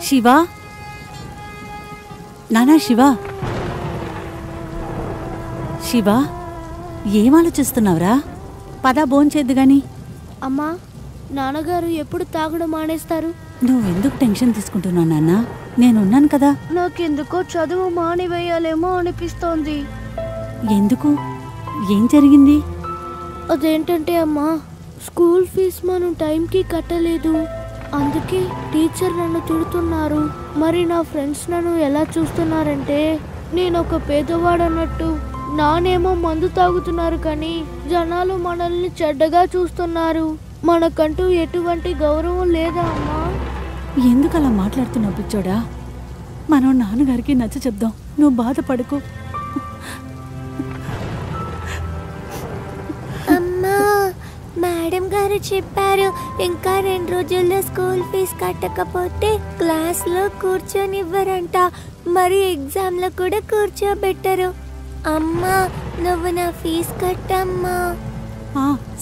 శివా, నానా శివా, శివా, ఏం ఆలోచిస్తున్నావురా? పద భోంచేద్దు గాని. అమ్మా, నాన్నగారు ఎప్పుడు తాగడం మానేస్తారు? నువ్వెందుకు టెన్షన్ తీసుకుంటున్నావు నాన్న? నేనున్నాను కదా. నాకెందుకో చదువు మానివేయాలేమో అనిపిస్తోంది. ఎందుకు? ఏం జరిగింది? అదేంటంటే అమ్మా, స్కూల్ ఫీజు మనం టైంకి కట్టలేదు. అందుకే టీచర్ నన్ను తిడుతున్నారు. మరి నా ఫ్రెండ్స్ నన్ను ఎలా చూస్తున్నారంటే నేను ఒక పేదవాడన్నట్టు. నానేమో మందు తాగుతున్నారు కానీ జనాలు మనల్ని చెడ్డగా చూస్తున్నారు. మనకంటూ ఎటువంటి గౌరవం లేదా అమ్మా? ఎందుకు అలా మాట్లాడుతున్నావు పిచ్చోడా? మనం నాన్నగారికి నచ్చ చెప్దాం. నువ్వు బాధపడకు. అమ్మా, మేడం గారు చెప్పారు ఇంకా 2 రోజుల్లో స్కూల్ ఫీజు కట్టకపోతే క్లాస్లో కూర్చొనివ్వరంట. మరి ఎగ్జామ్లో కూడా కూర్చోబెట్టరు. అమ్మా, నువ్వు నా ఫీజు కట్టమ్మా.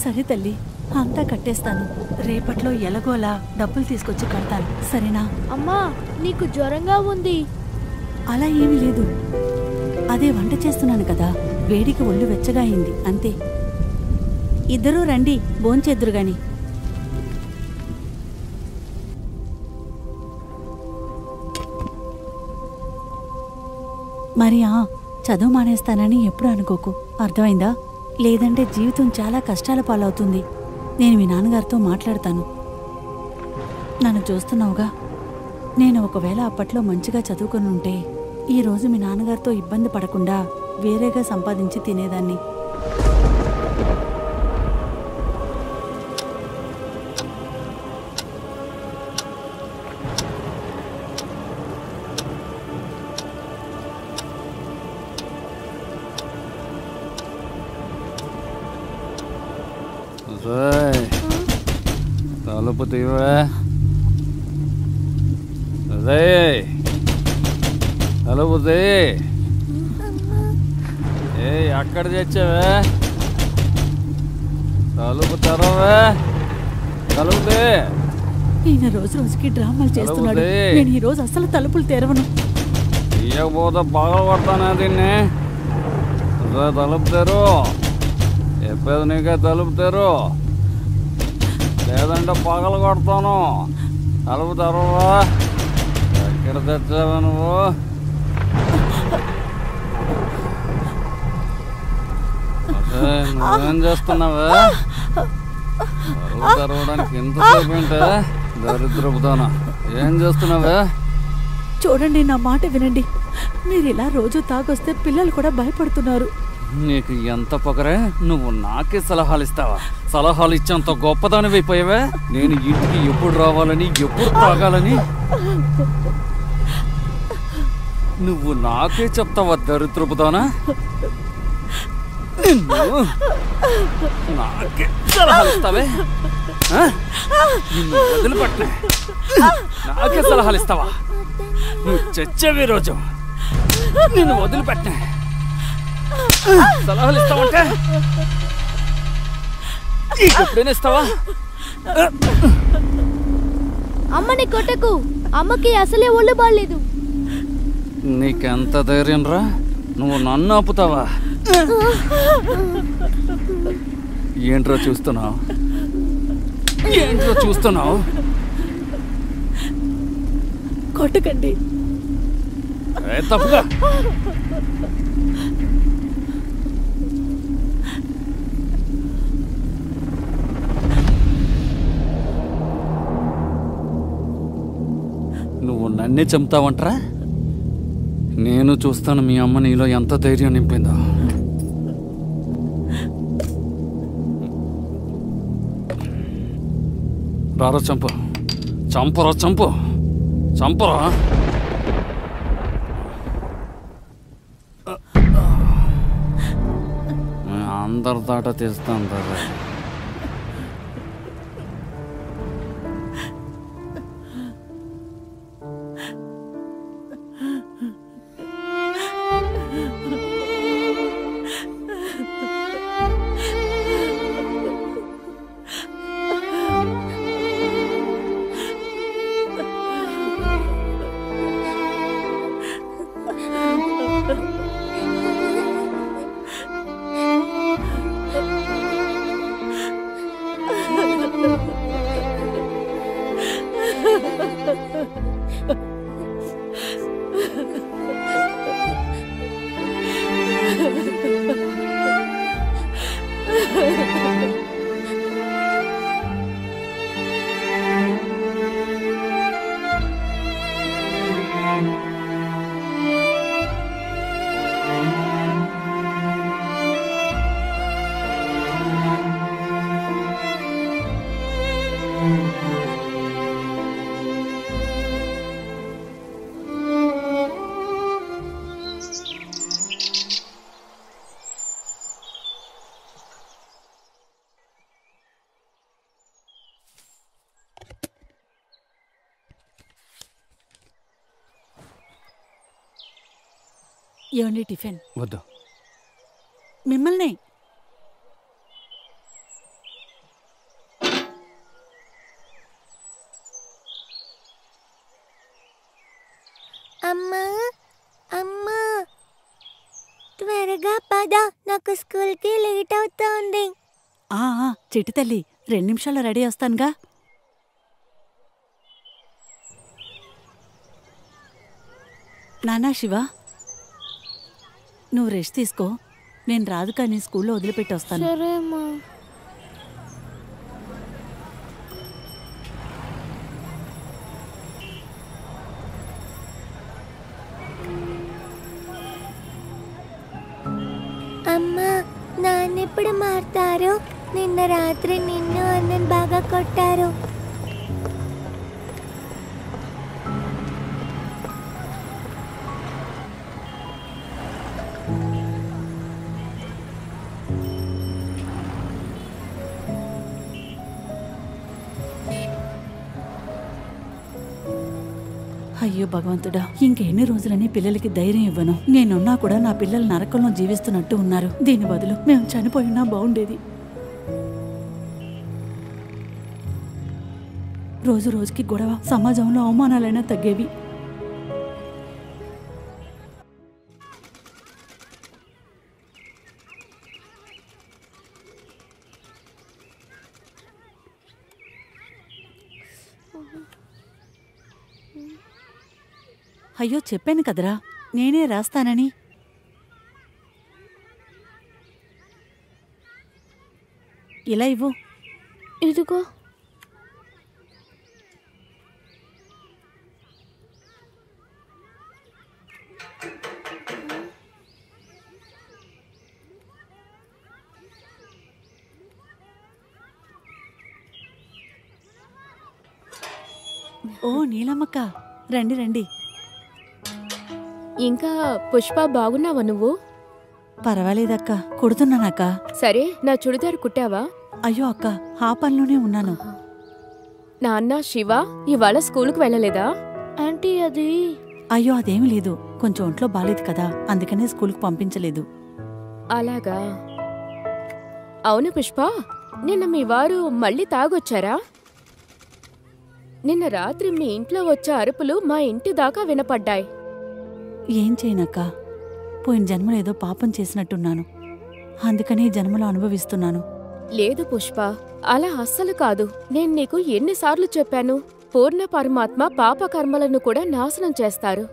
సరే తల్లి, అంతా కట్టేస్తాను. రేపట్లో ఎలాగోలా డబ్బులు తీసుకొచ్చి కడతాను, సరేనా? అమ్మా, నీకు జ్వరంగా ఉంది. అలా ఏమీ లేదు. అదే వంట చేస్తున్నాను కదా, వేడికి ఒళ్ళు వెచ్చగా అయింది అంతే. ఇద్దరూ రండి, భోంచేద్దురు గాని. మరి చదువు మానేస్తానని ఎప్పుడు అనుకోకు, అర్థమైందా? లేదంటే జీవితం చాలా కష్టాల పాలవుతుంది. నేను మీ నాన్నగారితో మాట్లాడతాను. నన్ను చూస్తున్నావుగా, నేను ఒకవేళ అప్పట్లో మంచిగా చదువుకుని ఉంటే ఈరోజు మీ నాన్నగారితో ఇబ్బంది పడకుండా వేరేగా సంపాదించి తినేదాన్ని. తలుపు తీవే. తలుపు తీ. అక్కడ తెచ్చావే? తలుపు తెరవే. తలుపు తీ. ఈయన రోజు రోజుకి డ్రామాలు చేస్తున్నాడు. నేను ఈ రోజు అసలు తలుపులు తెరవను. తీయకపోతే పగల కొడతానా దీన్ని? తలుపు తెరు. చెప్పేది నీకే, తలుపు తెరు. లేదంటే పగల కొడతాను. తలుపు తెరవా. ఎక్కడ తెచ్చావా నువ్వు? నువ్వేం చేస్తున్నావా? తలుపు తెరవడానికి ఎంతసేపు ఏంటే? దరిద్రపుతానా, ఏం చేస్తున్నావా? చూడండి, నా మాట వినండి. మీరు ఇలా రోజు తాగొస్తే పిల్లలు కూడా భయపడుతున్నారు. నీకు ఎంత పొగరే? నువ్వు నాకే సలహాలు ఇస్తావా? సలహాలు ఇచ్చేంత గొప్పదానివైపోయావే. నేను ఇంటికి ఎప్పుడు రావాలని, ఎప్పుడు తాగాలని నువ్వు నాకే చెప్తావా? దరిద్రపుదానా, నాకే సలహాలు ఇస్తావే? నిన్ను వదిలిపెట్టే. నాకే సలహాలు ఇస్తావా? నువ్వు చచ్చేవే రోజు. నిన్ను వదిలిపెట్టే. సలహాలు ఇస్తావంటే ఎప్పుడైనా ఇస్తావా? అమ్మని కొట్టకు. అమ్మకి అసలే ఒళ్ళు బాలేదు. నీకెంత ధైర్యం రా? నువ్వు నన్ను ఆపుతావా? ఏంట్రా చూస్తున్నావు? ఏంట్రా చూస్తున్నావు? కొట్టకండి. తప్పుగా. నువ్వు నన్నే చంపుతావంట్రా? నేను చూస్తాను మీ అమ్మ నీలో ఎంత ధైర్యం నింపిందో. రారా, చంపు. చంపరా, చంపు. చంపరా. అందరి దాట తీస్తాను రా. ఏమండి టిఫిన్? వద్దు. మిమ్మల్ని అమ్మా అమ్మా, త్వరగా పద, నాకు స్కూల్కి లేట్ అవుతోంది. చిట్టి తల్లి 2 నిమిషాల్లో రెడీ వస్తానుగా. నానా శివ, నువ్వు రెస్ట్ తీసుకో, నేను రాదు కానీ స్కూల్లో వదిలిపెట్టి వస్తాను. సరే అమ్మా. అమ్మా, నాన్నెప్పుడు మారుతారు? నిన్న రాత్రి నిన్ను అన్నను బాగా కొట్టారు. అయ్యో భగవంతుడా, ఇంకెన్ని రోజులని పిల్లలకి ధైర్యం ఇవ్వను. నేనున్నా కూడా నా పిల్లలు నరకంలో జీవిస్తున్నట్టు ఉన్నారు. దీని బదులు మేము చనిపోయినా బాగుండేది. రోజు రోజుకి గొడవ, సమాజంలో అవమానాలైనా తగ్గేవి. అయ్యో చెప్పాను కదరా, నేనే రాస్తానని. ఇలా ఇవ్వు. ఇదిగో. ఓ నీలమ్మక్క, రండి రండి. ఇంకా పుష్ప, బాగున్నావా నువ్వు? పర్వాలేదక్క, కుడుతున్నానక్క. సరే, నా చుడిదారు కుట్టావా? అయ్యో అక్క, ఆ పనిలోనే ఉన్నాను. నాన్న శివ ఇవాళ స్కూలుకు వెళ్ళలేదా? ఆంటీ అది. అయ్యో అదేమీ లేదు, కొంచెం ఒంట్లో బాలేదు కదా, అందుకనే స్కూల్కి పంపించలేదు. అలాగా. అవును పుష్ప, నిన్న మీ వారు మళ్ళీ తాగొచ్చారా? నిన్న రాత్రి మీ ఇంట్లో వచ్చే అరుపులు మా ఇంటి దాకా వినపడ్డాయి. ఏం చేయనక్క, పోయిన జన్మలో ఏదో పాపం చేసినట్టున్నాను, అందుకని ఈ జన్మలో అనుభవిస్తున్నాను. లేదు పుష్ప, అలా అస్సలు కాదు. నేను నీకు ఎన్నిసార్లు చెప్పాను, పూర్ణ పరమాత్మ పాపకర్మలను కూడా నాశనం చేస్తారు.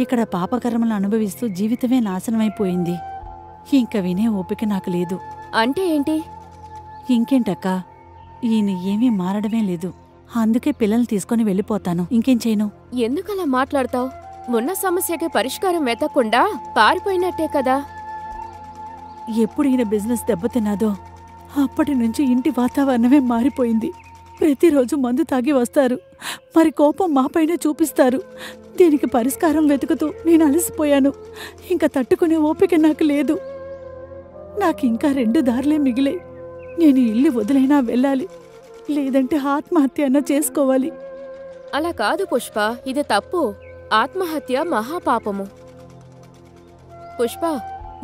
ఇక్కడ పాపకర్మలను అనుభవిస్తూ జీవితమే నాశనమైపోయింది. ఇంక వినే ఓపిక నాకు లేదు. అంటే ఏంటి? ఇంకేంటక్క, ఈయన ఏమీ మారడమే లేదు, అందుకే పిల్లల్ని తీసుకుని వెళ్ళిపోతాను. ఇంకేం చేయను. ఎందుకలా మాట్లాడతావు? ఉన్న సమస్యకి పరిష్కారం వెతకుండా పారిపోయినట్టే కదా. ఎప్పుడు ఈయన బిజినెస్ దెబ్బతిన్నాదో అప్పటి నుంచి ఇంటి వాతావరణమే మారిపోయింది. ప్రతిరోజు మందు తాగి వస్తారు, మరి కోపం మాపైనే చూపిస్తారు. దీనికి పరిష్కారం వెతుకుతూ నేను అలసిపోయాను. ఇంకా తట్టుకునే ఓపిక నాకు లేదు. నాకింకా 2 దారులే మిగిలాయి. నేను ఇల్లు వదిలైనా వెళ్ళాలి, లేదంటే ఆత్మహత్య అన్నా చేసుకోవాలి. అలా కాదు పుష్ప, ఇది తప్పు. ఆత్మహత్య మహాపాపము. పుష్ప,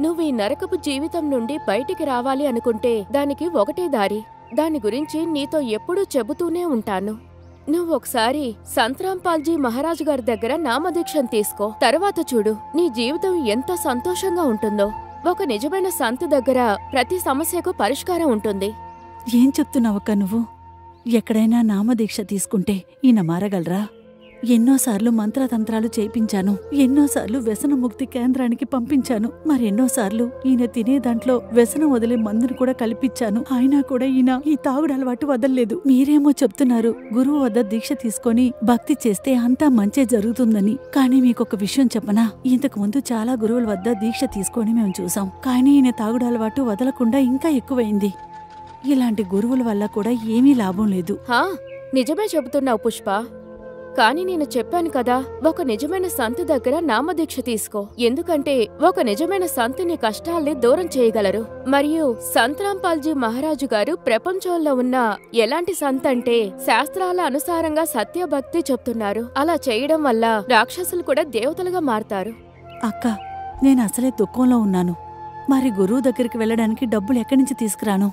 నువ్వు ఈ నరకపు జీవితం నుండి బయటికి రావాలి అనుకుంటే దానికి ఒకటే దారి. దాని గురించి నీతో ఎప్పుడూ చెబుతూనే ఉంటాను. నువ్వొకసారి సంత్రాంపాల్జీ మహారాజు గారి దగ్గర నామదీక్షను తీసుకో. తర్వాత చూడు నీ జీవితం ఎంత సంతోషంగా ఉంటుందో. ఒక నిజమైన సంత దగ్గర ప్రతి సమస్యకు పరిష్కారం ఉంటుంది. ఏం చెప్తున్నావక్క నువ్వు? ఎక్కడైనా నామదీక్ష తీసుకుంటే ఈయన మారగలరా? ఎన్నోసార్లు మంత్రతంత్రాలు చేయించాను, ఎన్నోసార్లు వ్యసనముక్తి కేంద్రానికి పంపించాను, మరెన్నోసార్లు ఈయన తినే దాంట్లో వ్యసనం వదిలే మందును కూడా కల్పించాను. అయినా కూడా ఈయన ఈ తాగుడు అలవాటు వదల్లేదు. మీరేమో చెప్తున్నారు గురువు వద్ద దీక్ష తీసుకొని భక్తి చేస్తే అంతా మంచే జరుగుతుందని. కానీ మీకొక విషయం చెప్పనా, ఇంతకు ముందు చాలా గురువుల వద్ద దీక్ష తీసుకొని మేము చూసాం, కానీ ఈయన తాగుడు అలవాటు వదలకుండా ఇంకా ఎక్కువైంది. ఇలాంటి గురువుల వల్ల కూడా ఏమీ లాభం లేదు. హా నిజమే చెబుతున్నావు పుష్ప. కాని నేను చెప్పాను కదా, ఒక నిజమైన సంత్ దగ్గర నామదీక్ష తీసుకో. ఎందుకంటే ఒక నిజమైన సంత్ నీ కష్టాల్ని దూరం చేయగలరు. మరియు సంత్ రాంపాల్జీ మహారాజు గారు ప్రపంచంలో ఉన్న ఎలాంటి సంత్ అంటే శాస్త్రాల అనుసారంగా సత్యభక్తి చెప్తున్నారు. అలా చేయడం వల్ల రాక్షసులు కూడా దేవతలుగా మారతారు. అక్క, నేను అసలే దుఃఖంలో ఉన్నాను. మరి గురువు దగ్గరికి వెళ్ళడానికి డబ్బులు ఎక్కడి నుంచి తీసుకురాను?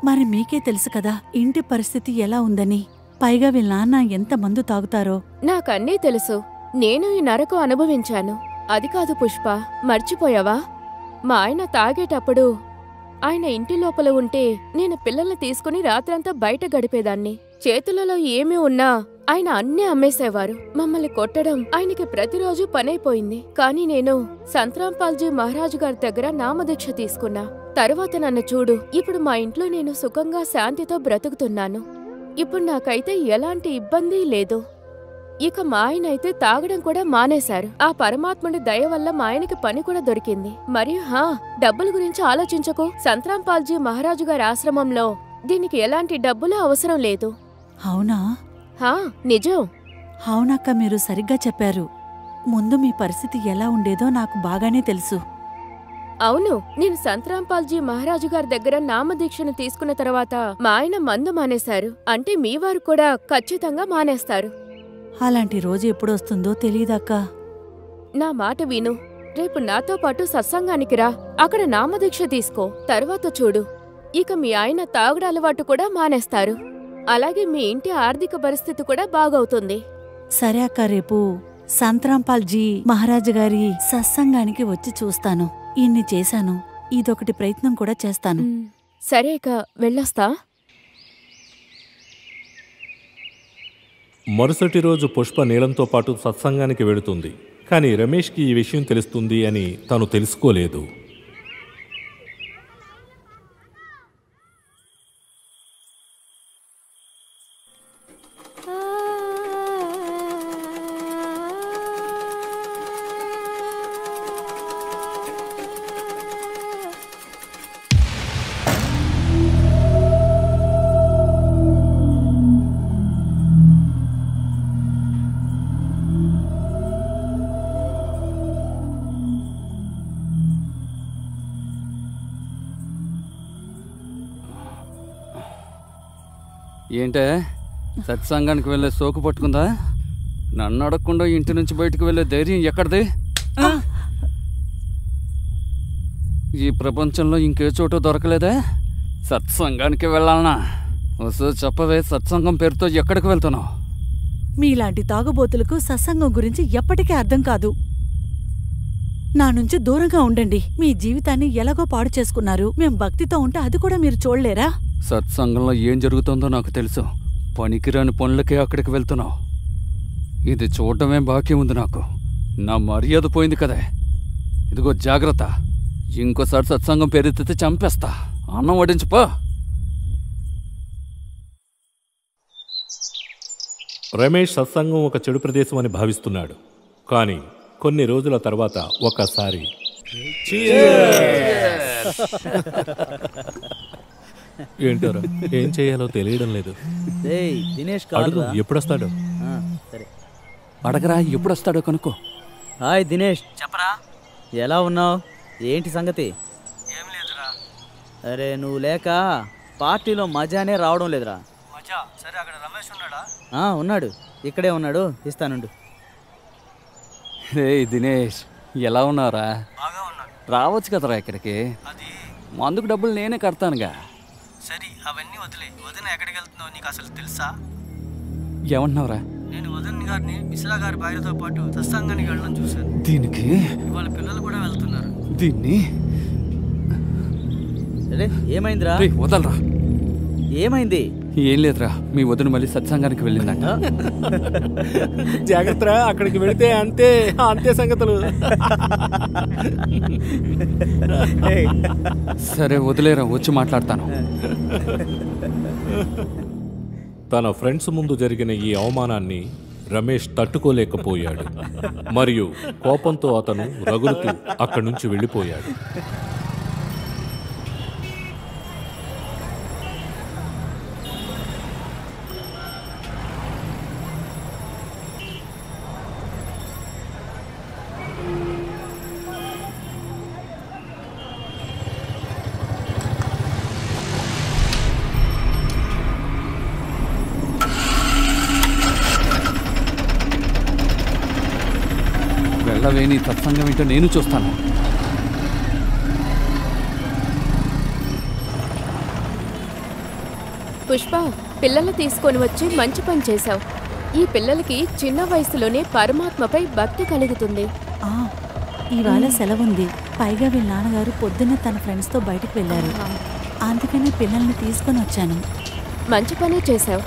మరి మీకే తెలుసు కదా ఇంటి పరిస్థితి ఎలా ఉందని. పైగా వీళ్ళ నాన్న ఎంత మందు తాగుతారో. నాకన్నీ తెలుసు. నేను ఈ నరకం అనుభవించాను. అది కాదు పుష్ప, మర్చిపోయావా? మా ఆయన తాగేటప్పుడు ఆయన ఇంటి లోపల ఉంటే నేను పిల్లల్ని తీసుకుని రాత్రంతా బయట గడిపేదాన్ని. చేతులలో ఏమీ ఉన్నా ఆయన అన్నీ అమ్మేసేవారు. మమ్మల్ని కొట్టడం ఆయనకి ప్రతిరోజు పనైపోయింది. కాని నేను సంత్రాంపాల్జీ మహారాజు గారి దగ్గర నామదీక్ష తీసుకున్నా. తరువాత నన్ను చూడు, ఇప్పుడు మా ఇంట్లో నేను సుఖంగా శాంతితో బ్రతుకుతున్నాను. ఇప్పుడు నాకైతే ఎలాంటి ఇబ్బంది లేదు. ఇక మా ఆయనైతే తాగడం కూడా మానేశారు. ఆ పరమాత్ముడి దయ వల్ల మా ఆయనకి పని కూడా దొరికింది. మరియు డబ్బుల గురించి ఆలోచించకు. సంత్రాంపాల్జీ మహారాజు గారి ఆశ్రమంలో దీనికి ఎలాంటి డబ్బులు అవసరం లేదు. అవునా? నిజం. అవునక్క, మీరు సరిగ్గా చెప్పారు. ముందు మీ పరిస్థితి ఎలా ఉండేదో నాకు బాగానే తెలుసు. అవును, నేను సంత్రాంపాల్జీ మహారాజు గారి దగ్గర నామదీక్షను తీసుకున్న తర్వాత మా ఆయన మందు మానేశారు. అంటే మీ వారు కూడా ఖచ్చితంగా మానేస్తారు. అలాంటి రోజు ఎప్పుడొస్తుందో తెలీదక్కా. నా మాట విను. రేపు నాతో పాటు సత్సంగానికి రా. అక్కడ నామదీక్ష తీసుకో. తర్వాత చూడు, ఇక మీ ఆయన తాగుడు అలవాటు కూడా మానేస్తారు. అలాగే మీ ఇంటి ఆర్థిక పరిస్థితి కూడా బాగవుతుంది. సరే అక్క, రేపు సంత్రాంపాల్జీ మహారాజు గారి సత్సంగానికి వచ్చి చూస్తాను. ఇన్ని చేశాను, ఇదొకటి ప్రయత్నం కూడా చేస్తాను. సరే ఇక వెళ్ళొస్తా. మరుసటి రోజు పుష్ప నీలంతో పాటు సత్సంగానికి వెళుతుంది. కానీ రమేష్కి ఈ విషయం తెలుస్తుంది అని తను తెలుసుకోలేదు. ఏంటే, సత్సంగానికి వెళ్ళే సోకు పట్టుకుందా? నన్ను అడగకుండా ఇంటి నుంచి బయటకు వెళ్ళే ధైర్యం ఎక్కడిది? ఈ ప్రపంచంలో ఇంకే చోటు దొరకలేదే? సత్సంగానికి వెళ్ళాలనా? వస్తే చెప్పవే, సత్సంగం పేరుతో ఎక్కడికి వెళ్తున్నావు? మీలాంటి తాగుబోతులకు సత్సంగం గురించి ఎప్పటికీ అర్థం కాదు. నా నుంచి దూరంగా ఉండండి. మీ జీవితాన్ని ఎలాగో పాడు చేసుకున్నారు. మేం భక్తితో ఉంటే అది కూడా మీరు చూడలేరా? సత్సంగంలో ఏం జరుగుతుందో నాకు తెలుసు. పనికిరాని పనులకే అక్కడికి వెళ్తున్నావు. ఇది చూడటమే బాకీ ఉంది నాకు. నా మర్యాద పోయింది కదే. ఇదిగో జాగ్రత్త, ఇంకోసారి సత్సంగం పేరెత్తితే చంపేస్తా. అన్నం వడ్డించుపో. రమేష్ సత్సంగం ఒక చెడు ప్రదేశం అని భావిస్తున్నాడు. కానీ కొన్ని రోజుల తర్వాత ఒకసారి ఏంటారా, ఏం చేయాలో తెలియడం లేదు. అడుగు, ఎప్పుడొస్తాడు? అడగరా, ఎప్పుడొస్తాడో కనుక్కో. హాయ్ దినేష్, చెప్పరా, ఎలా ఉన్నావు? ఏంటి సంగతి? ఏం లేదురా. అరే నువ్వు లేక పార్టీలో మజానే రావడం లేదురా. మజా? సరే, అక్కడ రమేష్ ఉన్నాడా? ఉన్నాడు, ఇక్కడే ఉన్నాడు, ఇస్తానుండు. హే దినేష్, ఎలా ఉన్నారా? బాగా ఉన్నాను. రావచ్చు కదరా ఇక్కడికి. అది మందుకు డబ్బులు నేనే కడతానుగా. సరే, అవన్నీ వదిలే. వదిన ఎక్కడికి వెళ్తున్నావు నీకు అసలు తెలుసా? ఏమంటున్నావురా? నేను వదిన గారిని మిశ్రా గారి భార్యతో పాటు సత్సంగానికి వెళ్ళడం చూశాను. దీనికి వాళ్ళ పిల్లలు కూడా వెళ్తున్నారు. దీన్ని ఏమైందిరా? వదలరా. ఏమైంది? ఏం లేదురా, మీ వదిన మళ్ళీ సత్సంగానికి వెళ్ళిందంట. జాగ్రత్త, అక్కడికి వెళితే అంతే అంతే సంగతులు. సరే వదిలేరా, వచ్చి మాట్లాడతాను. తన ఫ్రెండ్స్ ముందు జరిగిన ఈ అవమానాన్ని రమేష్ తట్టుకోలేకపోయాడు. మరియు కోపంతో అతను రగులుతూ అక్కడి నుంచి వెళ్ళిపోయాడు. పడవే, నీ సత్సంగం ఏంటో నేను చూస్తాను. పుష్ప, పిల్లలు తీసుకొని వచ్చి మంచి పని చేశావు. ఈ పిల్లలకి చిన్న వయసులోనే పరమాత్మపై భక్తి కలుగుతుంది. ఆ, ఇవాళ సెలవుంది. పైగా వీళ్ళ నాన్నగారు పొద్దున్నే తన ఫ్రెండ్స్తో బయటకు వెళ్ళారు. అందుకనే పిల్లల్ని తీసుకొని వచ్చాను. మంచి పనే చేశావు.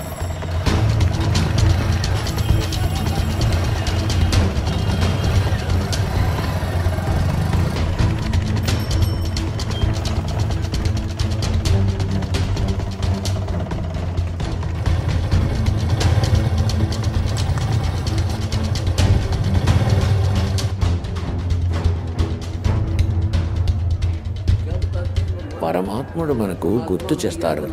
పరమాత్ముడు మనకు గుర్తు చేస్తారు.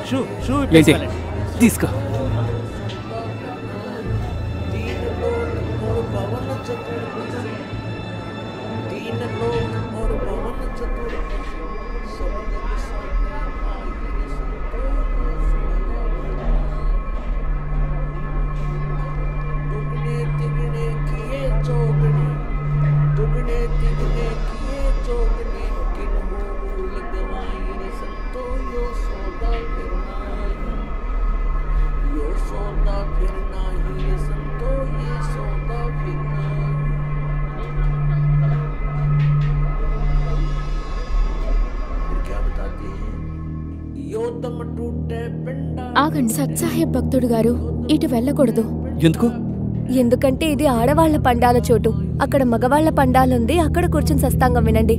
షూ షూ ఏంటి? తీసుకో. ఆగండి సత్సాహెబ్ భక్తుడు గారు, ఇటు వెళ్ళకూడదు. ఎందుకు? ఎందుకంటే ఇది ఆడవాళ్ల పండాల చోటు. అక్కడ మగవాళ్ల పండాలుంది. అక్కడ కూర్చుని సత్సంగం వినండి.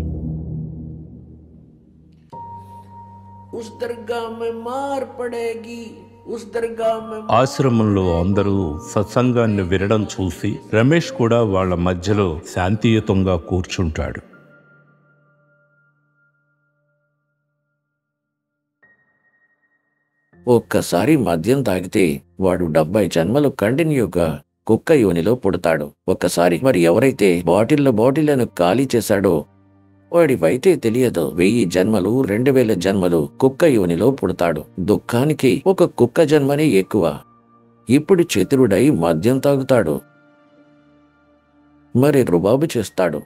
ఆశ్రమంలో అందరూ సత్సంగాన్ని వినడం చూసి రమేష్ కూడా వాళ్ళ మధ్యలో శాంతియుతంగా కూర్చుంటాడు. ఒక్కసారి మద్యం తాగితే వాడు 70 జన్మలు కంటిన్యూగా కుక్క యోనిలో పుడతాడు. ఒక్కసారి మరి ఎవరైతే బాటిళ్లను ఖాళీ చేశాడో వాడివైతే తెలియదు 1000 జన్మలు 2000 జన్మలు కుక్క యోనిలో పుడతాడు. దుఃఖానికి ఒక కుక్క జన్మనే ఎక్కువ. ఇప్పుడు చతురుడై మద్యం తాగుతాడు, మరి రుబాబు చేస్తాడు.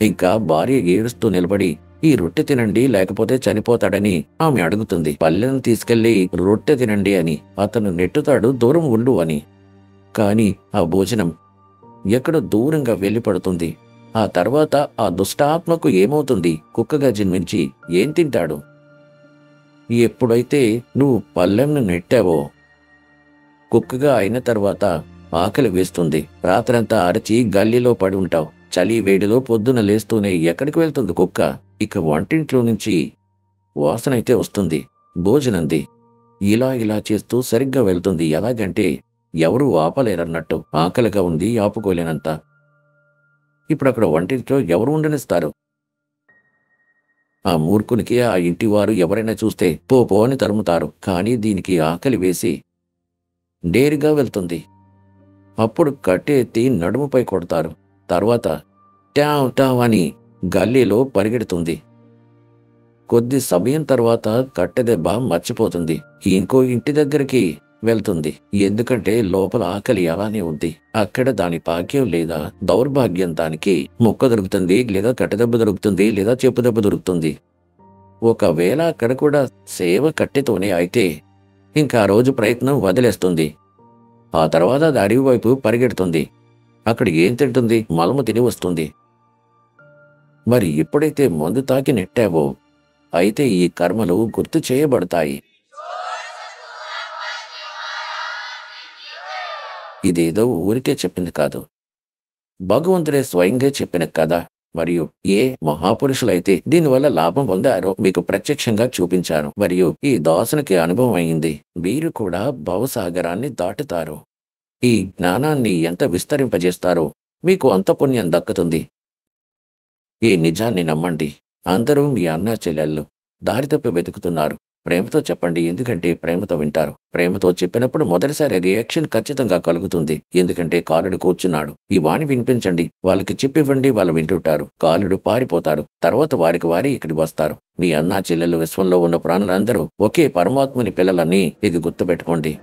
ఇంకా భార్య ఏడుస్తూ నిలబడి ఈ రొట్టె తినండి లేకపోతే చనిపోతాడని ఆమె అడుగుతుంది. పల్లెను తీసుకెళ్లి రొట్టె తినండి అని అతను నెట్టుతాడు, దూరం ఉండు అని. కాని ఆ భోజనం ఎక్కడో దూరంగా వెళ్ళిపడుతుంది. ఆ తర్వాత ఆ దుష్టాత్మకు ఏమవుతుంది? కుక్కగా జన్మించి ఏం తింటాడు? ఎప్పుడైతే నువ్వు పల్లెంను నెట్టావో కుక్కగా అయిన తర్వాత ఆకలి వేస్తుంది. రాత్రంతా అరచి గల్లీలో పడి ఉంటావు. చలి వేడిలో పొద్దున లేస్తూనే ఎక్కడికి వెళ్తుంది కుక్క? ఇక వంటింట్లో నుంచి వాసనైతే వస్తుంది, భోజనంది. ఇలా చేస్తూ సరిగ్గా వెళ్తుంది. ఎలాగంటే ఎవరూ ఆపలేరన్నట్టు. ఆకలిగా ఉంది, ఆపుకోలేనంత. ఇప్పుడు అక్కడ వంటింట్లో ఎవరు ఉండనిస్తారు? ఆ మూర్ఖునికి ఆ ఇంటివారు ఎవరైనా చూస్తే పో అని తరుముతారు. కానీ దీనికి ఆకలి వేసి డేరిగా వెళ్తుంది. అప్పుడు కట్టె ఎత్తి నడుముపై కొడతారు. తర్వాత టావ్ టావ్ అని గల్లీలో పరిగెడుతుంది. కొద్ది సమయం తర్వాత కట్టెదెబ్బ మర్చిపోతుంది. ఇంకో ఇంటి దగ్గరికి వెళ్తుంది. ఎందుకంటే లోపల ఆకలి అలానే ఉంది. అక్కడ దాని భాగ్యం లేదా దౌర్భాగ్యం దానికి ముక్క దొరుకుతుంది, లేదా కట్టెదెబ్బ దొరుకుతుంది, లేదా చెప్పు దెబ్బ దొరుకుతుంది. ఒకవేళ అక్కడ కూడా సేవ కట్టెతోనే అయితే ఇంకా ఆ రోజు ప్రయత్నం వదిలేస్తుంది. ఆ తర్వాత అది అడవి వైపు పరిగెడుతుంది. అక్కడ ఏం తింటుంది? మలము తిని వస్తుంది. మరి ఎప్పుడైతే మందు తాకి నెట్టావో అయితే ఈ కర్మలు గుర్తు చేయబడతాయి. ఇదేదో ఊరికే చెప్పింది కాదు, భగవంతుడే స్వయంగా చెప్పిన కథ. మరియు ఏ మహాపురుషులైతే దీనివల్ల లాభం పొందారో మీకు ప్రత్యక్షంగా చూపించాను. మరియు ఈ దాసునికి అనుభవం అయింది. వీరు కూడా భవసాగరాన్ని దాటుతారు. ఈ జ్ఞానాన్ని ఎంత విస్తరింపజేస్తారో మీకు అంత పుణ్యం దక్కుతుంది. ఈ నిజాన్ని నమ్మండి. అందరూ మీ అన్నా చెల్లెళ్ళు దారి తప్పి వెతుకుతున్నారు. ప్రేమతో చెప్పండి, ఎందుకంటే ప్రేమతో వింటారు. ప్రేమతో చెప్పినప్పుడు మొదటిసారి రియాక్షన్ ఖచ్చితంగా కలుగుతుంది, ఎందుకంటే కాలుడు కూర్చున్నాడు. ఈ వాణి వినిపించండి, వాళ్ళకి చెప్పివ్వండి, వాళ్ళు వింటుంటారు. కాలుడు పారిపోతారు, తర్వాత వారికి వారి ఇక్కడికి వస్తారు. మీ అన్నా చెల్లెళ్ళు విశ్వంలో ఉన్న ప్రాణులందరూ ఒకే పరమాత్ముని పిల్లలని ఇది గుర్తుపెట్టుకోండి.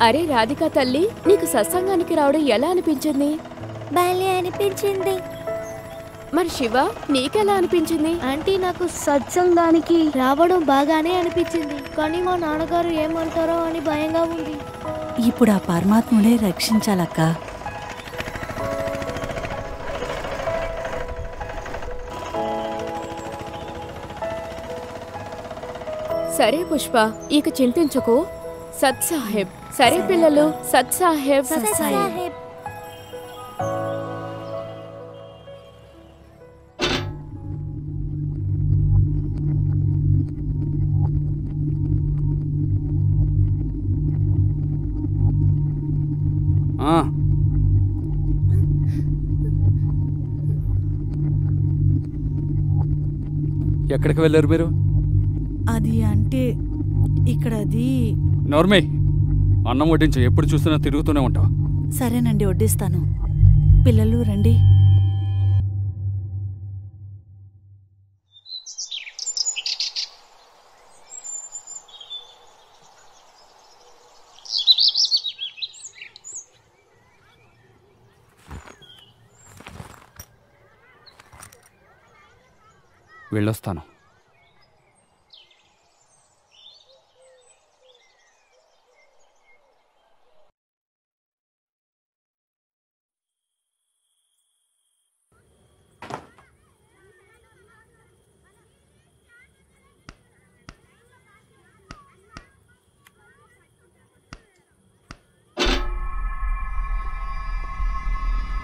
అరే రాధికా తల్లి, నీకు సత్సంగానికి రావడం ఎలా అనిపించింది? భలే అనిపించింది. మరి శివ, నీకెలా అనిపించింది? ఆంటీ, నాకు సత్సంగానికి రావడం బాగానే అనిపించింది, కానీ మా నాన్నగారు ఏమంటారో అని భయంగా ఉంది. ఇప్పుడు ఆ పరమాత్ముడే రక్షించాలక్క. సరే పుష్ప, ఇక చింతించుకో. సత్ సాహెబ్. సరే పిల్లలు, సత్ సాహెబ్. సాహెబ్. ఎక్కడికి వెళ్ళారు మీరు? అది అంటే ఇక్కడ అది. నోర్మే, అన్నం వడ్డించు, ఎప్పుడు చూసినా తిరుగుతూనే ఉంటావు. సరేనండి, వడ్డిస్తాను. పిల్లలు రండి. వెళ్ళొస్తాను.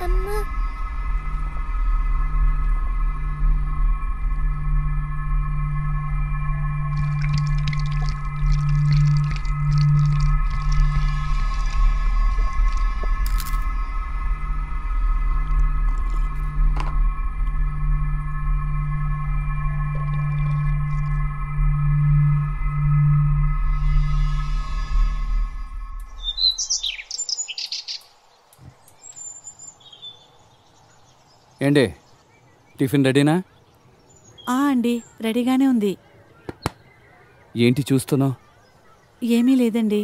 అమ్మా, ఏంటి, టిఫిన్ రెడీనా? అండి, రెడీగానే ఉంది. ఏంటి చూస్తున్నావు? ఏమీ లేదండి.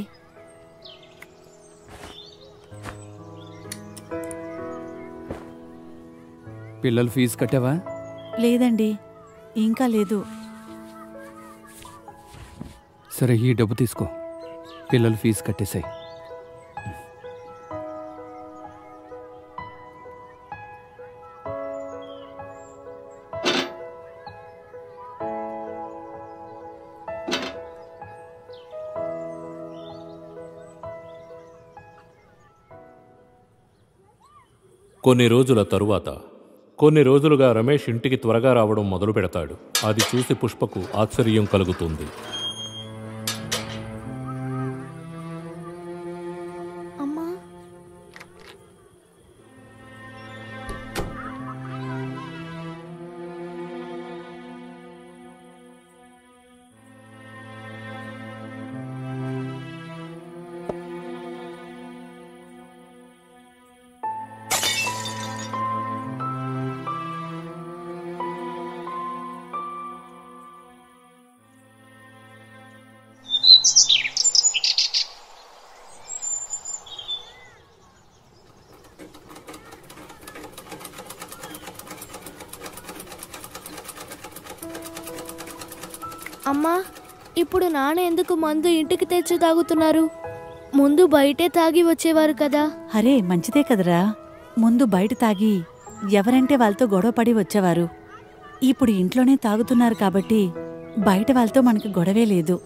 పిల్లలు ఫీజు కట్టావా? లేదండి, ఇంకా లేదు. సరే, ఈ డబ్బు తీసుకో, పిల్లలు ఫీజు కట్టేసాయి. కొన్ని రోజుల తరువాత, కొన్ని రోజులుగా రమేష్ ఇంటికి త్వరగా రావడం మొదలు పెడతాడు. అది చూసి పుష్పకు ఆశ్చర్యం కలుగుతుంది. అమ్మా, అమ్మా, ఇప్పుడు నాన్న ఎందుకు మందు ఇంటికి తెచ్చి తాగుతున్నారు? ముందు బయటే తాగి వచ్చేవారు కదా. అరే, మంచిదే కదరా. ముందు బయట తాగి ఎవరంటే వాళ్ళతో గొడవపడి వచ్చేవారు. ఇప్పుడు ఇంట్లోనే తాగుతున్నారు కాబట్టి బయట వాళ్ళతో మనకి గొడవే లేదు.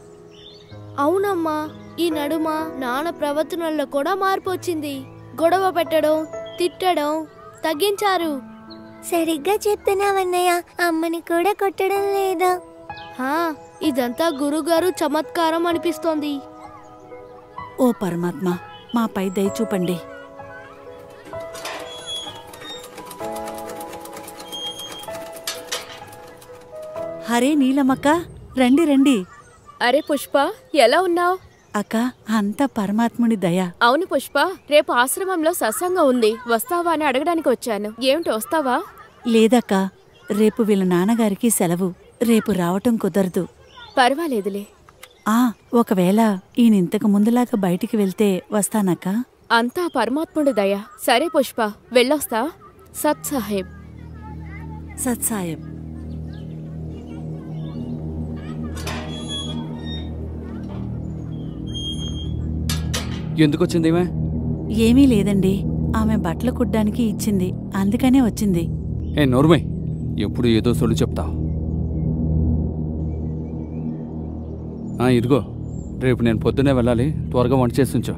అవునమ్మా, ఈ నడుమ నాన్న ప్రవర్తనలో కూడా మార్పు వచ్చింది. గొడవ పెట్టడం, తిట్టడం తగ్గించారు. సరిగ్గా చెప్తున్నావన్నయ్య, అమ్మని కూడా కొట్టడం లేదా? ఇదంతా గురుగారు చమత్కారం అనిపిస్తోంది. ఓ పరమాత్మ, మాపై దయ చూపండి. హరే నీలమక్క, రండి రండి. అరే పుష్ప, ఎలా ఉన్నావ్? అక్క, అంతా పరమాత్ముడి దయ. అవును పుష్ప, రేపు ఆశ్రమంలో సత్సంగం ఉంది, వస్తావా అని అడగడానికి వచ్చాను. ఏమిటి, వస్తావా? లేదక్క, రేపు వీళ్ళ నాన్నగారికి సెలవు, రేపు రావటం కుదరదు. పర్వాలేదులే. ఒకవేళ ఈయనింతకు ముందులాగా బయటికి వెళ్తే వస్తానక్క. అంతా పరమాత్ముడి దయ. సరే పుష్ప, వెళ్ళొస్తా. సత్ సాహెబ్. సత్ సాహెబ్. ఎందుకొచ్చింది ఈమె? ఏమీ లేదండి, ఆమె బట్టలు కుట్టడానికి ఇచ్చింది, అందుకనే వచ్చింది. ఏ నోర్మై, ఎప్పుడు ఏదో సొల్లు చెప్తావు. ఇదిగో, రేపు నేను పొద్దునే వెళ్ళాలి, త్వరగా వంట చేసి ఉంచు.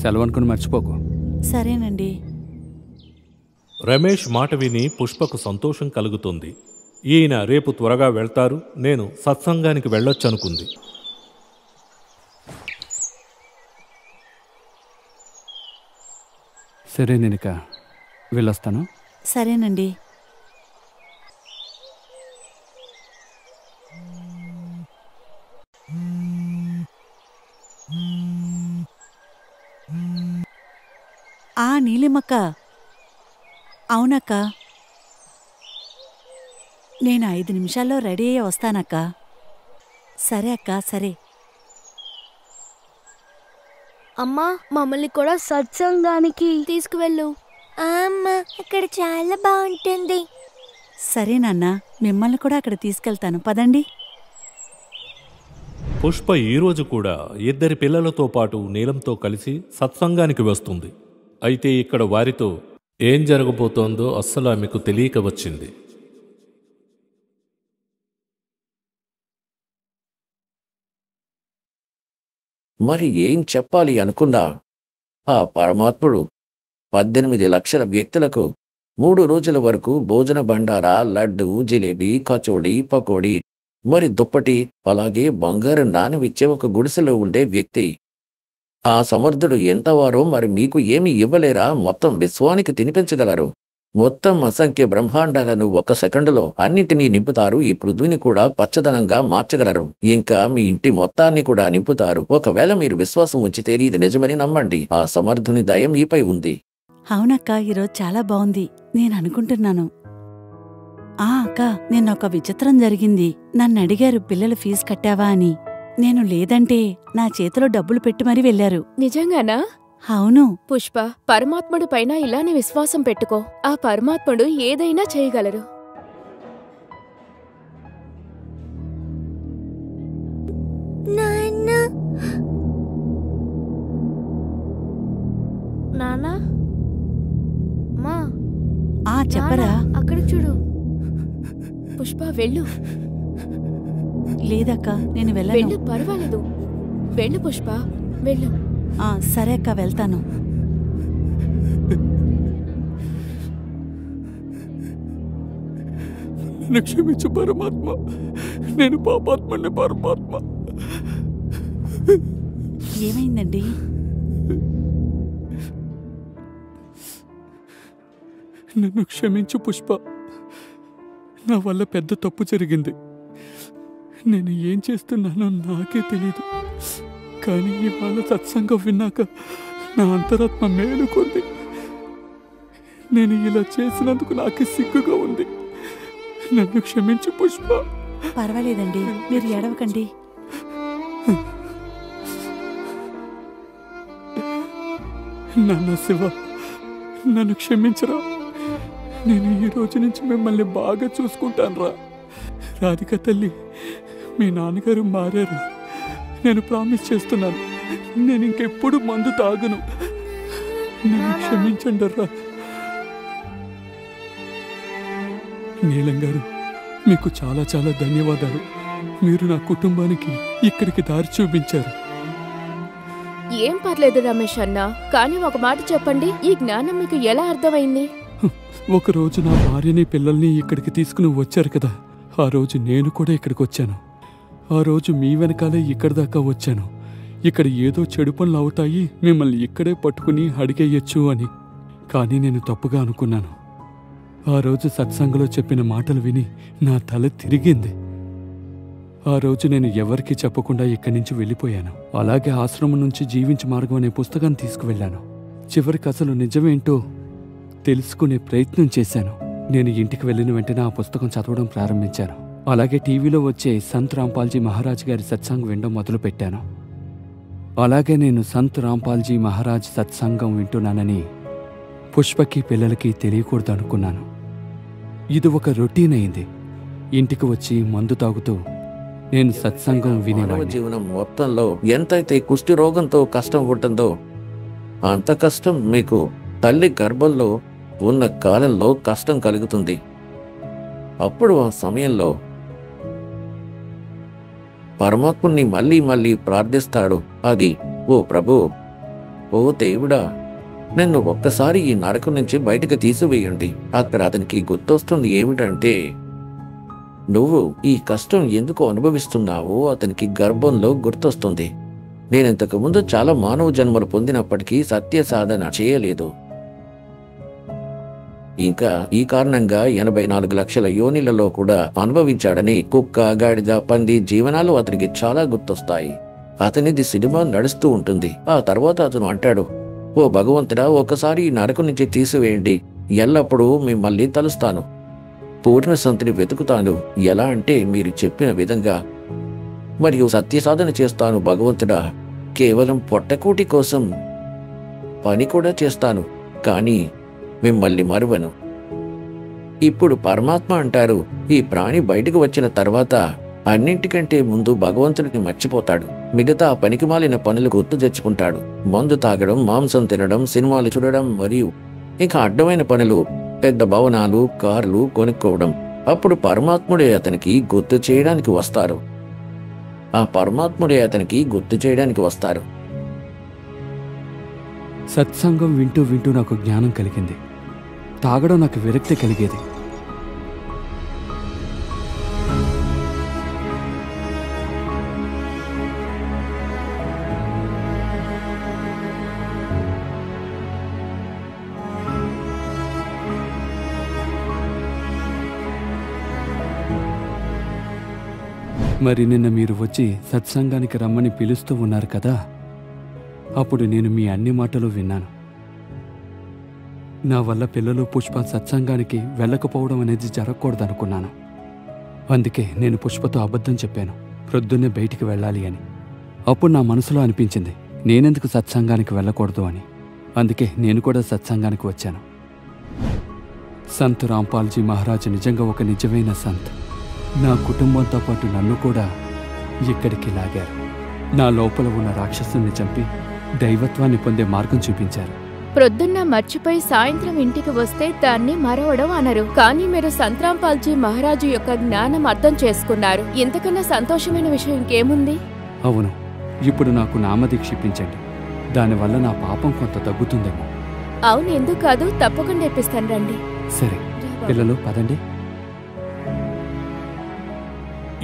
సెలవు అనుకుని మర్చిపోకు. సరేనండి. రమేష్ మాట విని పుష్పకు సంతోషం కలుగుతుంది. ఈయన రేపు త్వరగా వెళ్తారు, నేను సత్సంగానికి వెళ్ళొచ్చనుకుంది. సరే, నేనిక వెళ్ళొస్తాను. సరేనండి. నీలిమక్క. అవునక్క, నేను 5 నిమిషాల్లో రెడీ అయ్యి వస్తానక్క. సరే అక్క, సరే. అమ్మా, మమ్మల్ని కూడా సత్సంగానికి తీసుకువెళ్ళు. అమ్మా, అక్కడ చాలా బాగుంటుంది. సరే నాన్న, మిమ్మల్ని కూడా అక్కడ తీసుకెళ్తాను, పదండి. పుష్ప ఈరోజు కూడా 2 పిల్లలతో పాటు నీలంతో కలిసి సత్సంగానికి వస్తుంది. అయితే ఇక్కడ వారితో ఏం జరగబోతోందో అస్సలు ఆమెకు తెలియక వచ్చింది. మరి ఏం చెప్పాలి అనుకున్నా ఆ పరమాత్ముడు 18 లక్షల వ్యక్తులకు 3 రోజుల వరకు భోజన బండారా, లడ్డు, జిలేబీ, కచోడి, పకోడీ, మరి దుప్పటి, అలాగే బంగారు నాణెమిచ్చే ఒక గుడిసెలో ఉండే వ్యక్తి. ఆ సమర్థుడు ఎంతవారో మరి మీకు ఏమి ఇవ్వలేరా? మొత్తం విశ్వానికి తినిపించగలరు. మొత్తం అసంఖ్య బ్రహ్మాండాలను 1 సెకండులో అన్నిటినీ నింపుతారు. ఈ పృథ్వీని కూడా పచ్చదనంగా మార్చగలరు. ఇంకా మీ ఇంటి మొత్తాన్ని కూడా నింపుతారు. ఒకవేళ మీరు విశ్వాసం ఉంచితే ఇది నిజమని నమ్మండి. ఆ సమర్థుని దయ మీపై ఉంది. అవునక్క, ఈరోజు చాలా బాగుంది, నేను అనుకుంటున్నాను. అక్క, నిన్నొక విచిత్రం జరిగింది. నన్ను అడిగారు, పిల్లల ఫీజు కట్టావా అని. నేను లేదంటే నా చేతిలో డబ్బులు పెట్టి మరీ వెళ్లారు. నిజంగానా? అవును. పుష్ప, పరమాత్ముడి పైన ఇలానే విశ్వాసం పెట్టుకో. ఆ పరమాత్ముడు ఏదైనా చేయగలరు. నానా, మా చెప్పరా? అక్కడ చూడు. పుష్ప, వెళ్ళు. లేదక్క, నేను వెళ్ళను. వెళ్ళు, పర్వాలేదు. వెళ్ళు పుష్ప, వెళ్ళు. సరే అక్క, వెళ్తాను. నన్ను క్షమించు పరమాత్మ, నేను పాపాత్మని పరమాత్మ. ఏమైందండి? నన్ను క్షమించు పుష్ప, నా వల్ల పెద్ద తప్పు జరిగింది. నేను ఏం చేస్తున్నానో నాకే తెలీదు. కానీ ఇవాళ సత్సంగం విన్నాక నా అంతరాత్మ మేలుకొంది. నేను ఇలా చేసినందుకు నాకే సిగ్గుగా ఉంది. నన్ను క్షమించు పుష్ప. పర్వాలేదండి, మీరు ఏడవకండి. నాన్న శివ, నన్ను క్షమించరా. నేను ఈ రోజు నుంచి మిమ్మల్ని బాగా చూసుకుంటానురా. రాధిక తల్లి, మీ నాన్నగారు మారారు. నేను ప్రామిస్ చేస్తున్నాను, నేను ఇంకెప్పుడు మందు తాగను. నన్ను క్షమించండి రా. నీలం గారు, మీకు చాలా చాలా ధన్యవాదాలు. మీరు నా కుటుంబానికి ఇక్కడికి దారి చూపించారు. ఏం పర్లేదు రమేష్ అన్నా, కానీ ఒక మాట చెప్పండి, ఈ జ్ఞానం మీకు ఎలా అర్థమైంది? ఒకరోజు నా భార్యని పిల్లల్ని ఇక్కడికి తీసుకుని వచ్చారు కదా, ఆ రోజు నేను కూడా ఇక్కడికి వచ్చాను. ఆ రోజు మీ వెనకాలే ఇక్కడి దాకా వచ్చాను. ఇక్కడ ఏదో చెడు పనులు అవుతాయి, మిమ్మల్ని ఇక్కడే పట్టుకుని అడిగేయచ్చు అని. కానీ నేను తప్పుగా అనుకున్నాను. ఆ రోజు సత్సంగంలో చెప్పిన మాటలు విని నా తల తిరిగింది. ఆ రోజు నేను ఎవరికీ చెప్పకుండా ఇక్కడి నుంచి వెళ్ళిపోయాను. అలాగే ఆశ్రమం నుంచి జీవించే మార్గం అనే పుస్తకాన్ని తీసుకువెళ్ళాను. చివరికి అసలు నిజమేంటో తెలుసుకునే ప్రయత్నం చేశాను. నేను ఇంటికి వెళ్ళిన వెంటనే ఆ పుస్తకం చదవడం ప్రారంభించాను. అలాగే టీవీలో వచ్చే సంత్ రాంపాల్జీ మహారాజ్ గారి సత్సంగం వినడం మొదలుపెట్టాను. అలాగే నేను సంత్ రాంపాల్జీ మహారాజ్ సత్సంగం వింటున్నానని పుష్పకి పిల్లలకి తెలియకూడదు అనుకున్నాను. ఇది ఒక రొటీన్ అయింది. ఇంటికి వచ్చి మందు తాగుతూ నేను సత్సంగం మానవ వినేవాడిని. జీవనం మొత్తంలో ఎంతైతే కుష్టి రోగంతో కష్టం ఉంటుందో అంత కష్టం మీకు తల్లి గర్భంలో ఉన్న కాలంలో కష్టం కలుగుతుంది. అప్పుడు ఆ సమయంలో పరమాత్ముని మళ్ళీ మళ్ళీ ప్రార్థిస్తాడు. అది, ఓ ప్రభు, ఓ దేవుడా, నన్ను ఒక్కసారి ఈ నరకం నుంచి బయటకు తీసివేయండి. అక్కడ అతనికి గుర్తొస్తుంది ఏమిటంటే, నువ్వు ఈ కష్టం ఎందుకు అనుభవిస్తున్నావో అతనికి గర్భంలో గుర్తొస్తుంది. నేనింతకు ముందు చాలా మానవ జన్మలు పొందినప్పటికీ సత్య సాధన చేయలేదు. ఇంకా ఈ కారణంగా 84 లక్షల యోనిలలో కూడా అనుభవించాడని కుక్క, గాడిద, పంది జీవనాలు అతనికి చాలా గుర్తొస్తాయి. అతనిది సినిమా నడుస్తూ ఉంటుంది. ఆ తర్వాత అతను అంటాడు, ఓ భగవంతుడా, ఒకసారి ఈ నరకం నుంచి తీసివేయండి. ఎల్లప్పుడూ మిమ్మల్ని తలుస్తాను, పూర్ణ సంతిని వెతుకుతాను. ఎలా అంటే మీరు చెప్పిన విధంగా, మరియు సత్య సాధన చేస్తాను భగవంతుడా. కేవలం పొట్టకూటి కోసం పని కూడా చేస్తాను, కానీ మిమ్మల్ని మరువను. ఇప్పుడు పరమాత్మ అంటారు, ఈ ప్రాణి బయటకు వచ్చిన తర్వాత అన్నింటికంటే ముందు భగవంతుడిని మర్చిపోతాడు. మిగతా పనికిమాలిన పనులు గుర్తు తెచ్చుకుంటాడు. మందు తాగడం, మాంసం తినడం, సినిమాలు చూడడం, మరియు ఇంకా అడ్డమైన పనులు, పెద్ద భవనాలు, కార్లు కొనుక్కోవడం. అప్పుడు పరమాత్ముడే అతనికి గుర్తు చేయడానికి వస్తారు. ఆ పరమాత్ముడే అతనికి గుర్తు చేయడానికి వస్తారు. సత్సంగం వింటూ వింటూ నాకు జ్ఞానం కలిగింది. తాగడం నాకు విరక్తి కలిగేది. మరి నిన్న మీరు వచ్చి సత్సంగానికి రమ్మని పిలుస్తూ ఉన్నారు కదా, అప్పుడు నేను మీ అన్ని మాటలు విన్నాను. నా వల్ల పిల్లలు పుష్ప సత్సంగానికి వెళ్ళకపోవడం అనేది జరగకూడదనుకున్నాను. అందుకే నేను పుష్పతో అబద్ధం చెప్పాను, ప్రొద్దున్నే బయటికి వెళ్ళాలి అని. అప్పుడు నా మనసులో అనిపించింది, నేనెందుకు సత్సంగానికి వెళ్ళకూడదు అని. అందుకే నేను కూడా సత్సంగానికి వచ్చాను. సంత్ రాంపాల్జీ మహారాజ్ నిజంగా ఒక నిజమైన సంత్. నా కుటుంబంతో పాటు నన్ను కూడా ఇక్కడికి లాగారు. నా లోపల ఉన్న రాక్షసుని చంపి దైవత్వాన్ని పొందే మార్గం చూపించారు. ప్రొద్దున్న మర్చిపోయి సాయంత్రం ఇంటికి వస్తే దాన్ని మరవడం అనరు. కానీ మీరు సంత్రాంపాల్జీ మహారాజు యొక్క జ్ఞానం అర్థం చేసుకున్నారు. ఇంతకన్నా సంతోషమైన విషయం ఇంకేముంది? అవును, ఇప్పుడు నాకు నామదీక్ష ఇప్పించండి. దానివల్ల నా పాపం కొంత తగ్గుతుందేమో. అవును, ఎందుకు కాదు, తప్పకుండా ఇప్పిస్తాను, రండి. సరే పిల్లలు, పదండి.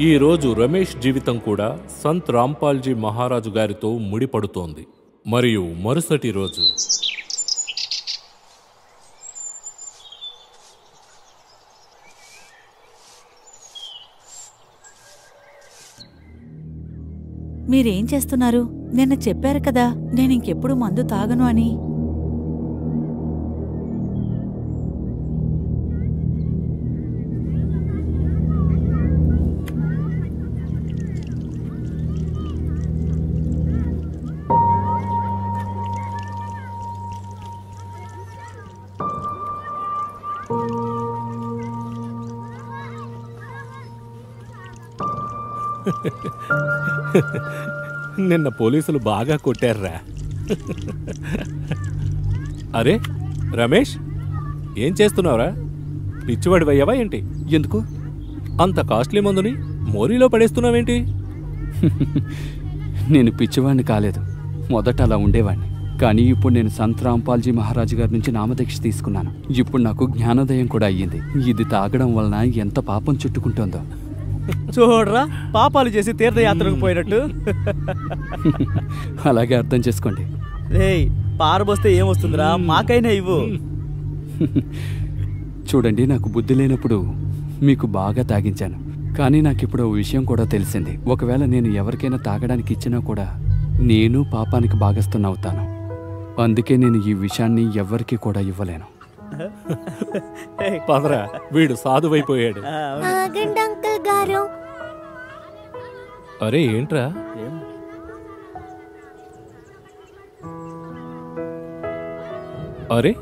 ఈ రోజు రమేష్ జీవితం కూడా సంత్ రాంపాల్జీ మహారాజు గారితో ముడిపడుతోంది. మరియు మరుసటి రోజు మీరేం చేస్తున్నారు? నిన్న చెప్పారు కదా నేను ఇంకెప్పుడు మందు తాగను అని. నిన్న పోలీసులు బాగా కొట్టారా? అరే రమేష్, ఏం చేస్తున్నావురా? పిచ్చివాడివయ్యావా ఏంటి? ఎందుకు అంత కాస్ట్లీ మందుని మోరీలో పడేస్తున్నావేంటి? నేను పిచ్చివాడిని కాలేదు. మొదట అలా ఉండేవాడిని, కానీ ఇప్పుడు నేను సంత్ రాంపాల్జీ మహారాజు గారి నుంచి నామదీక్ష తీసుకున్నాను. ఇప్పుడు నాకు జ్ఞానోదయం కూడా అయ్యింది. ఇది తాగడం వలన ఎంత పాపం చుట్టుకుంటుందో. చూడరా, పాపాలు చేసి తీర్థయాత్రకు పోయినట్టు. అలాగే అర్థం చేసుకోండి. రేయ్, పారబోస్తే ఏమొస్తుందిరా, మాకైనా ఇవ్వు. చూడండి, నాకు బుద్ధి లేనప్పుడు మీకు బాగా తాగించాను, కానీ నాకిప్పుడు ఓ విషయం కూడా తెలిసింది. ఒకవేళ నేను ఎవరికైనా తాగడానికి ఇచ్చినా కూడా నేను పాపానికి భాగస్తున్నవుతాను. అందుకే నేను ఈ విషయాన్ని ఎవ్వరికీ కూడా ఇవ్వలేను. పదరా, వీడు సాధువైపోయాడు. ఆగండి అంకుల్ గారు. అరే ఏంట్రా, అరే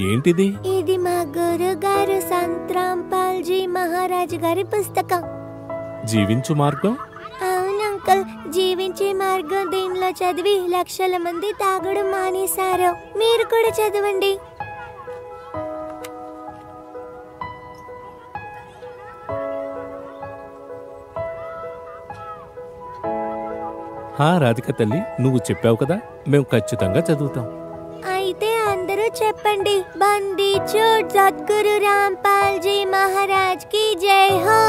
ఏంటిది? ఇది మా గురు గారు సంత్ రాంపాల్జీ మహారాజు గారి పుస్తకం. జీవించు మార్గం? అవును అంకుల్, జీవించే మార్గం. దీనిలో చదివి లక్షల మంది తాగడం మానేశారు. మీరు కూడా చదవండి. రాధిక తల్లి, నువ్వు చెప్పావు కదా, మేము ఖచ్చితంగా చదువుతాం. అయితే అందరూ చెప్పండి, బందీ చోట్ సద్గురు రాంపాల్జీ మహారాజ్ కి జై హో.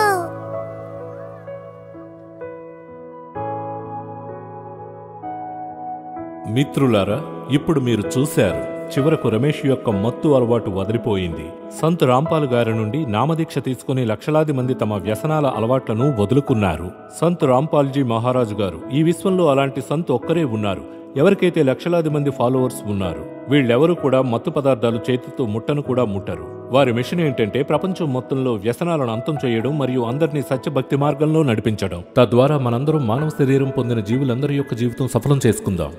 మిత్రులారా, ఇప్పుడు మీరు చూశారు, చివరకు రమేష్ యొక్క మత్తు అలవాటు వదిలిపోయింది. సంత్ రాంపాల్ గారి నుండి నామదీక్ష తీసుకుని లక్షలాది మంది తమ వ్యసనాల అలవాట్లను వదులుకున్నారు. సంత్ రాంపాల్జీ మహారాజు గారు, ఈ విశ్వంలో అలాంటి సంత్ ఒక్కరే ఉన్నారు, ఎవరికైతే లక్షలాది మంది ఫాలోవర్స్ ఉన్నారు. వీళ్ళెవరూ కూడా మత్తు పదార్థాలు చేతితో ముట్టను కూడా ముట్టరు. వారి మిషన్ ఏంటంటే ప్రపంచం మొత్తంలో వ్యసనాలను అంతం చేయడం మరియు అందరినీ సత్యభక్తి మార్గంలో నడిపించడం. తద్వారా మనందరం మానవ శరీరం పొందిన జీవులందరి యొక్క జీవితం సఫలం చేసుకుందాం.